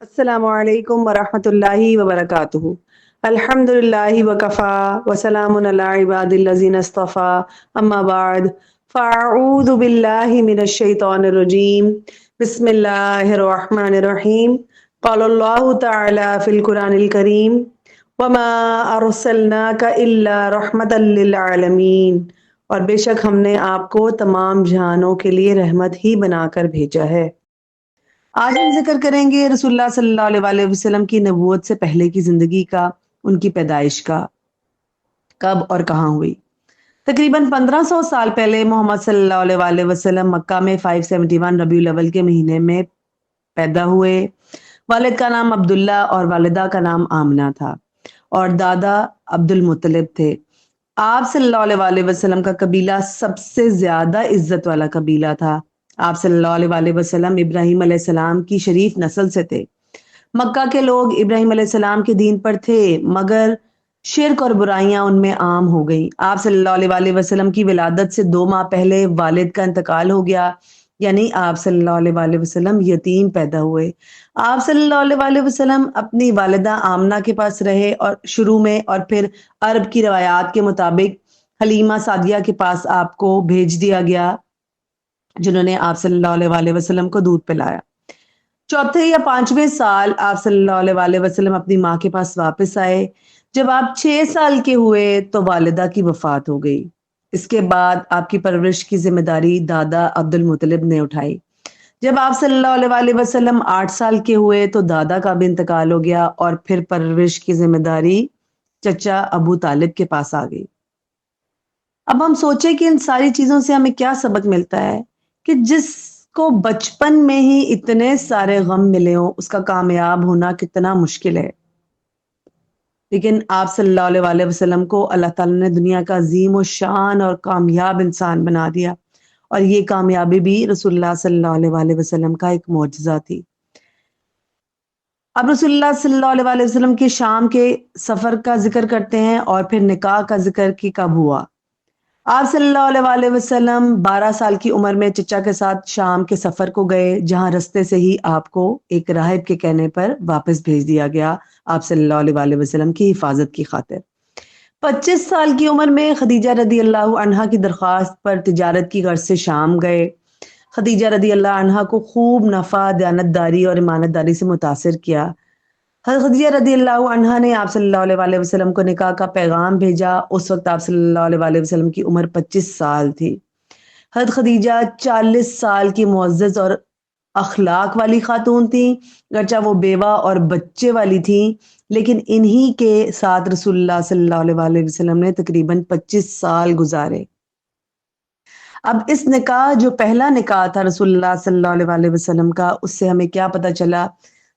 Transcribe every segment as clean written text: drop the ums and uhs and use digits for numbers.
السلام علیکم ورحمۃ اللہ وبرکاتہ۔ الحمد للہ وکفا وسلام علی عباد الذین اصطفیٰ، اما بعد فاعوذ باللہ من الشیطان الرجیم، بسم اللہ الرحمن الرحیم۔ قال اللہ تعالی فی القرآن الکریم، وما ارسلناک الا رحمتا للعالمین، اور بے شک ہم نے آپ کو تمام جہانوں کے لیے رحمت ہی بنا کر بھیجا ہے۔ آج ہم ذکر کریں گے رسول اللہ صلی اللہ علیہ وآلہ وسلم کی نبوت سے پہلے کی زندگی کا، ان کی پیدائش کا، کب اور کہاں ہوئی۔ تقریباً 1500 سال پہلے محمد صلی اللہ علیہ وآلہ وسلم مکہ میں 571 ربیع الاول کے مہینے میں پیدا ہوئے۔ والد کا نام عبداللہ اور والدہ کا نام آمنہ تھا، اور دادا عبد المطلب تھے۔ آپ صلی اللہ علیہ وآلہ وسلم کا قبیلہ سب سے زیادہ عزت والا قبیلہ تھا۔ آپ صلی اللہ علیہ وآلہ وسلم ابراہیم علیہ السلام کی شریف نسل سے تھے۔ مکہ کے لوگ ابراہیم علیہ السلام کے دین پر تھے، مگر شرک اور برائیاں ان میں عام ہو گئیں۔ آپ صلی اللہ علیہ وآلہ وسلم کی ولادت سے 2 ماہ پہلے والد کا انتقال ہو گیا، یعنی آپ صلی اللہ علیہ وآلہ وسلم یتیم پیدا ہوئے۔ آپ صلی اللہ علیہ وآلہ وسلم اپنی والدہ آمنہ کے پاس رہے اور شروع میں، اور پھر عرب کی روایات کے مطابق حلیمہ سعدیہ کے پاس آپ کو بھیج دیا گیا، جنہوں نے آپ صلی اللہ علیہ وآلہ وسلم کو دودھ پلایا۔ چوتھے یا 5ویں سال آپ صلی اللہ علیہ وآلہ وسلم اپنی ماں کے پاس واپس آئے۔ جب آپ 6 سال کے ہوئے تو والدہ کی وفات ہو گئی۔ اس کے بعد آپ کی پرورش کی ذمہ داری دادا عبد المطلب نے اٹھائی۔ جب آپ صلی اللہ علیہ وآلہ وسلم 8 سال کے ہوئے تو دادا کا بھی انتقال ہو گیا، اور پھر پرورش کی ذمہ داری چچا ابو طالب کے پاس آ گئی۔ اب ہم سوچیں کہ ان ساری چیزوں سے ہمیں کیا سبق ملتا ہے، کہ جس کو بچپن میں ہی اتنے سارے غم ملے ہوں، اس کا کامیاب ہونا کتنا مشکل ہے۔ لیکن آپ صلی اللہ علیہ وآلہ وسلم کو اللہ تعالیٰ نے دنیا کا عظیم و شان اور کامیاب انسان بنا دیا، اور یہ کامیابی بھی رسول اللہ صلی اللہ علیہ وآلہ وسلم کا ایک معجزہ تھی۔ اب رسول اللہ صلی اللہ علیہ وآلہ وسلم کے شام کے سفر کا ذکر کرتے ہیں، اور پھر نکاح کا ذکر کہ کب ہوا۔ آپ صلی اللہ علیہ وآلہ وسلم 12 سال کی عمر میں چچا کے ساتھ شام کے سفر کو گئے، جہاں رستے سے ہی آپ کو ایک راہب کے کہنے پر واپس بھیج دیا گیا، آپ صلی اللہ علیہ وآلہ وسلم کی حفاظت کی خاطر۔ 25 سال کی عمر میں خدیجہ رضی اللہ عنہا کی درخواست پر تجارت کی غرض سے شام گئے۔ خدیجہ رضی اللہ عنہا کو خوب نفع، دیانتداری اور امانت داری سے متاثر کیا۔ حضرت خدیجہ رضی اللہ عنہا نے آپ صلی اللہ علیہ وآلہ وسلم کو نکاح کا پیغام بھیجا۔ اس وقت آپ صلی اللہ علیہ وآلہ وسلم کی عمر 25 سال تھی۔ حضرت خدیجہ 40 سال کی معزز اور اخلاق والی خاتون تھیں، گرچہ وہ بیوہ اور بچے والی تھیں، لیکن انہی کے ساتھ رسول اللہ صلی اللہ علیہ وآلہ وسلم نے تقریباً 25 سال گزارے۔ اب اس نکاح، جو پہلا نکاح تھا رسول اللہ صلی اللہ علیہ وآلہ وسلم کا، اس سے ہمیں کیا پتہ چلا؟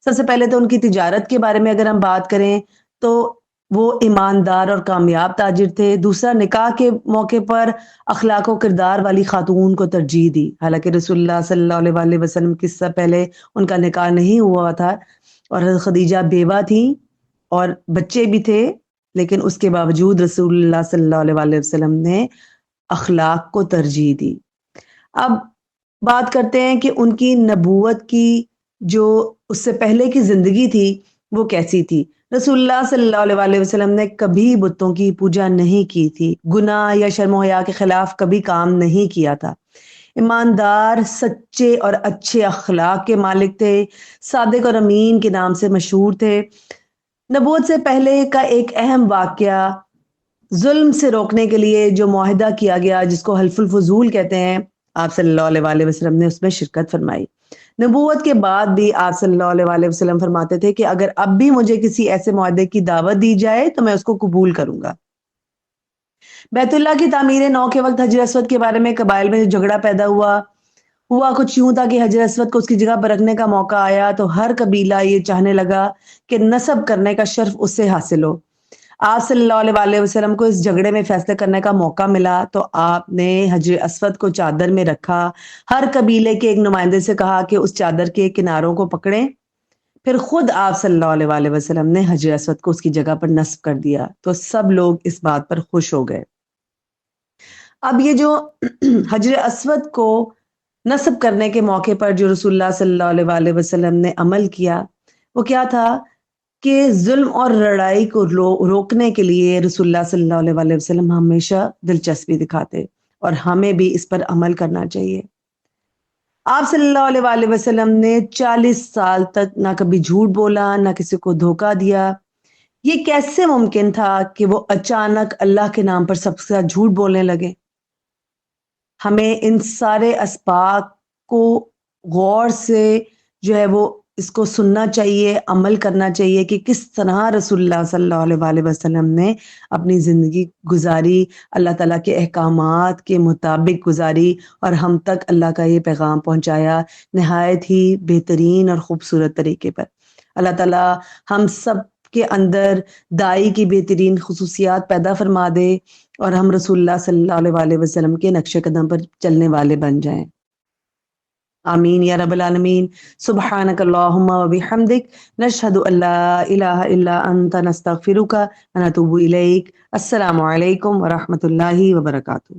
سب سے پہلے تو ان کی تجارت کے بارے میں اگر ہم بات کریں تو وہ ایماندار اور کامیاب تاجر تھے۔ دوسرا، نکاح کے موقع پر اخلاق و کردار والی خاتون کو ترجیح دی، حالانکہ رسول اللہ صلی اللہ علیہ وآلہ وسلم کی سے پہلے ان کا نکاح نہیں ہوا تھا، اور حضرت خدیجہ بیوہ تھیں اور بچے بھی تھے، لیکن اس کے باوجود رسول اللہ صلی اللہ علیہ وآلہ وسلم نے اخلاق کو ترجیح دی۔ اب بات کرتے ہیں کہ ان کی نبوت کی جو اس سے پہلے کی زندگی تھی وہ کیسی تھی۔ رسول اللہ صلی اللہ علیہ وآلہ وسلم نے کبھی بتوں کی پوجا نہیں کی تھی، گناہ یا شرم و حیا کے خلاف کبھی کام نہیں کیا تھا، ایماندار، سچے اور اچھے اخلاق کے مالک تھے، صادق اور امین کے نام سے مشہور تھے۔ نبوت سے پہلے کا ایک اہم واقعہ، ظلم سے روکنے کے لیے جو معاہدہ کیا گیا، جس کو حلف الفضول کہتے ہیں، آپ صلی اللہ علیہ وآلہ وسلم نے اس میں شرکت فرمائی۔ نبوت کے بعد بھی آپ صلی اللہ علیہ وآلہ وسلم فرماتے تھے کہ اگر اب بھی مجھے کسی ایسے معاہدے کی دعوت دی جائے تو میں اس کو قبول کروں گا۔ بیت اللہ کی تعمیر نو کے وقت حجر اسود کے بارے میں قبائل میں جھگڑا پیدا ہوا کچھ یوں تھا کہ حجر اسود کو اس کی جگہ پر رکھنے کا موقع آیا تو ہر قبیلہ یہ چاہنے لگا کہ نصب کرنے کا شرف اس سے حاصل ہو۔ آپ صلی اللہ علیہ وآلہ وسلم کو اس جھگڑے میں فیصلے کرنے کا موقع ملا تو آپ نے حجر اسود کو چادر میں رکھا، ہر قبیلے کے ایک نمائندے سے کہا کہ اس چادر کے کناروں کو پکڑیں، پھر خود آپ صلی اللہ علیہ وآلہ وسلم نے حجر اسود کو اس کی جگہ پر نصب کر دیا تو سب لوگ اس بات پر خوش ہو گئے۔ اب یہ جو حجر اسود کو نصب کرنے کے موقع پر جو رسول اللہ صلی اللہ علیہ وآلہ وسلم نے عمل کیا، وہ کیا تھا کہ ظلم اور لڑائی کو روکنے کے لیے رسول اللہ صلی اللہ علیہ وسلم ہمیشہ دلچسپی دکھاتے اور ہمیں بھی اس پر عمل کرنا چاہیے۔ آپ صلی اللہ علیہ وآلہ وسلم نے 40 سال تک نہ کبھی جھوٹ بولا، نہ کسی کو دھوکہ دیا۔ یہ کیسے ممکن تھا کہ وہ اچانک اللہ کے نام پر سب سے زیادہ جھوٹ بولنے لگے؟ ہمیں ان سارے اسباق کو غور سے جو ہے وہ اس کو سننا چاہیے، عمل کرنا چاہیے کہ کس طرح رسول اللہ صلی اللہ علیہ وآلہ وسلم نے اپنی زندگی گزاری، اللہ تعالیٰ کے احکامات کے مطابق گزاری اور ہم تک اللہ کا یہ پیغام پہنچایا نہایت ہی بہترین اور خوبصورت طریقے پر۔ اللہ تعالیٰ ہم سب کے اندر دائی کی بہترین خصوصیات پیدا فرما دے اور ہم رسول اللہ صلی اللہ علیہ وآلہ وسلم کے نقش قدم پر چلنے والے بن جائیں۔ آمین یا رب العالمین۔ سبحانک اللہم و بحمدک، نشہد ان لا الہ الا انت، نستغفرک و نتوب الیک۔ السلام علیکم ورحمۃ اللہ وبرکاتہ۔